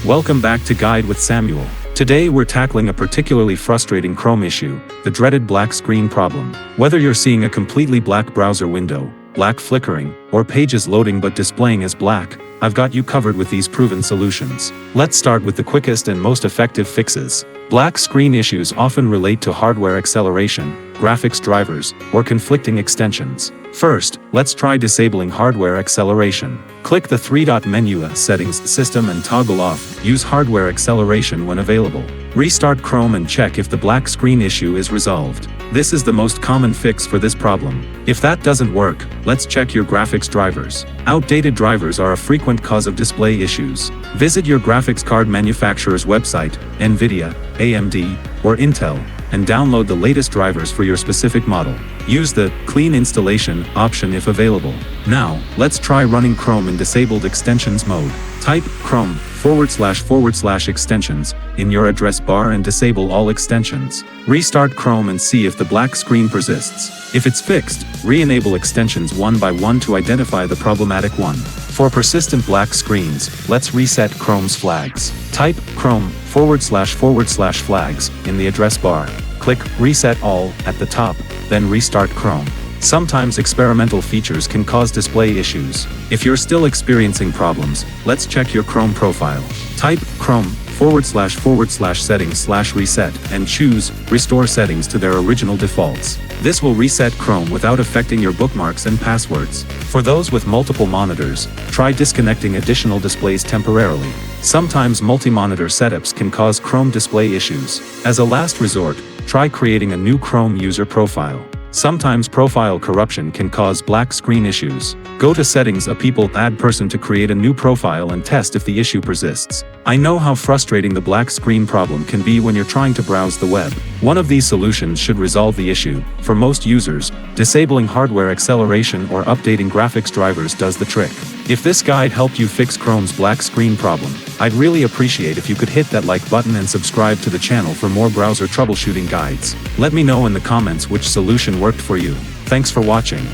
Welcome back to Guide with Samuel. Today we're tackling a particularly frustrating Chrome issue, the dreaded black screen problem. Whether you're seeing a completely black browser window, black flickering, or pages loading but displaying as black, I've got you covered with these proven solutions. Let's start with the quickest and most effective fixes. Black screen issues often relate to hardware acceleration, graphics drivers, or conflicting extensions. First, let's try disabling hardware acceleration. Click the three-dot menu Settings System and toggle off Use Hardware Acceleration when available. Restart Chrome and check if the black screen issue is resolved. This is the most common fix for this problem. If that doesn't work, let's check your graphics drivers. Outdated drivers are a frequent cause of display issues. Visit your graphics card manufacturer's website, NVIDIA, AMD, or Intel, and download the latest drivers for your specific model. Use the Clean Installation option if available. Now, let's try running Chrome in disabled extensions mode. Type Chrome//extensions in your address bar and disable all extensions. Restart Chrome and see if the black screen persists. If it's fixed, re-enable extensions one by one to identify the problematic one. For persistent black screens, let's reset Chrome's flags. Type Chrome//flags in the address bar. Click Reset All at the top, then restart Chrome. Sometimes experimental features can cause display issues. If you're still experiencing problems, let's check your Chrome profile. Type Chrome//settings/reset and choose Restore Settings to their original defaults. This will reset Chrome without affecting your bookmarks and passwords. For those with multiple monitors, try disconnecting additional displays temporarily. Sometimes multi-monitor setups can cause Chrome display issues. As a last resort, try creating a new Chrome user profile. Sometimes profile corruption can cause black screen issues. Go to Settings People Add Person to create a new profile and test if the issue persists. I know how frustrating the black screen problem can be when you're trying to browse the web. One of these solutions should resolve the issue. For most users, disabling hardware acceleration or updating graphics drivers does the trick. If this guide helped you fix Chrome's black screen problem, I'd really appreciate if you could hit that like button and subscribe to the channel for more browser troubleshooting guides. Let me know in the comments which solution worked for you. Thanks for watching.